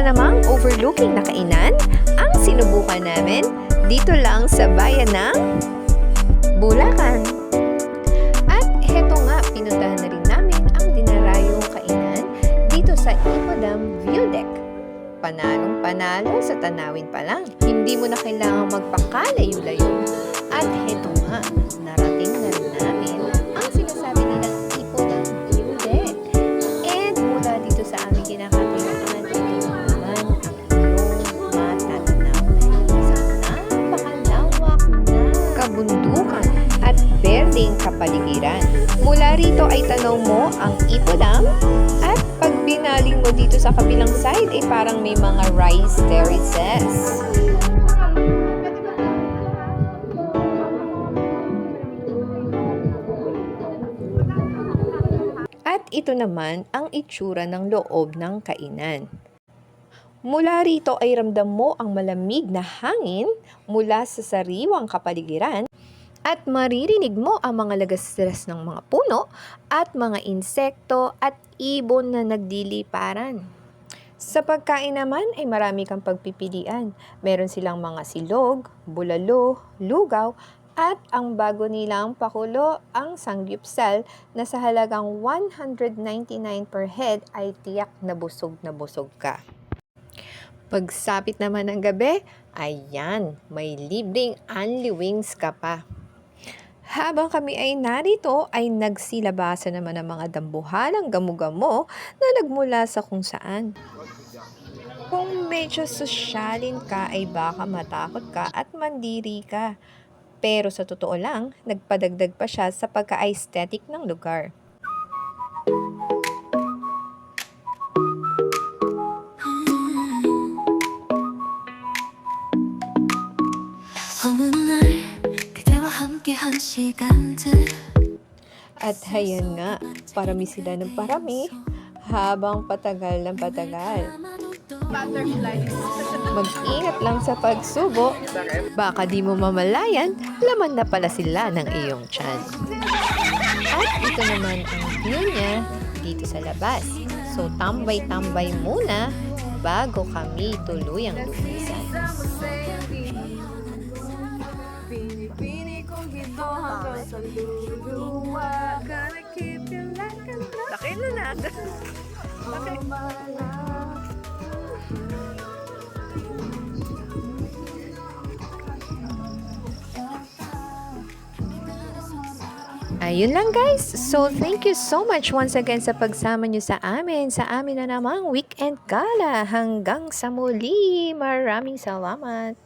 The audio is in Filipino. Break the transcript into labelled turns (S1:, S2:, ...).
S1: namang overlooking na kainan ang sinubukan namin dito lang sa bayan ng Bulacan. At heto nga, pinuntahan na rin namin ang dinarayong kainan dito sa Ipodam View Deck. Panalong panalo sa tanawin pa lang. Hindi mo na kailangang magpakalayo-layo. At heto nga, narating na rin namin ang sinasabi nilang Ipodam View Deck. And mula dito sa aming kinakatiraan, ito naman ang iyong matatanaw sa napakalawak na kabundukan at berdeng kapaligiran. Mula rito ay tanaw mo ang Ipodam at pag binaling mo dito sa kabilang side ay parang may mga rice terraces. At ito naman ang itsura ng loob ng kainan. Mula rito ay ramdam mo ang malamig na hangin mula sa sariwang kapaligiran at maririnig mo ang mga lagaslas ng mga puno at mga insekto at ibon na nagdiliparan. Sa pagkain naman ay marami kang pagpipilian. Meron silang mga silog, bulalo, lugaw, at ang bago nilang pakulo, ang sangyupsal na sa halagang 199 per head ay tiyak na busog ka. Pagsapit naman ng gabi, ayan, may libreng only wings ka pa. Habang kami ay narito, ay nagsilabasa naman ang mga dambuhalang gamo-gamo na nagmula sa kung saan. Kung medyo sosyalin ka ay baka matakot ka at mandiri ka. Pero sa totoo lang, nagpadagdag pa siya sa pagka-aesthetic ng lugar. At hayan nga, parami sila ng parami habang patagal ng patagal. Mag-ingat lang sa pagsubo, baka di mo mamalayan, laman na pala sila ng iyong tiyan. At ito naman ang view niya dito sa labas. So tambay-tambay muna bago kami tuluyang lumisan. Laki na na. Laki. Ayun lang guys. So thank you so much once again sa pagsama nyo sa amin na namang weekend gala. Hanggang sa muli. Maraming salamat.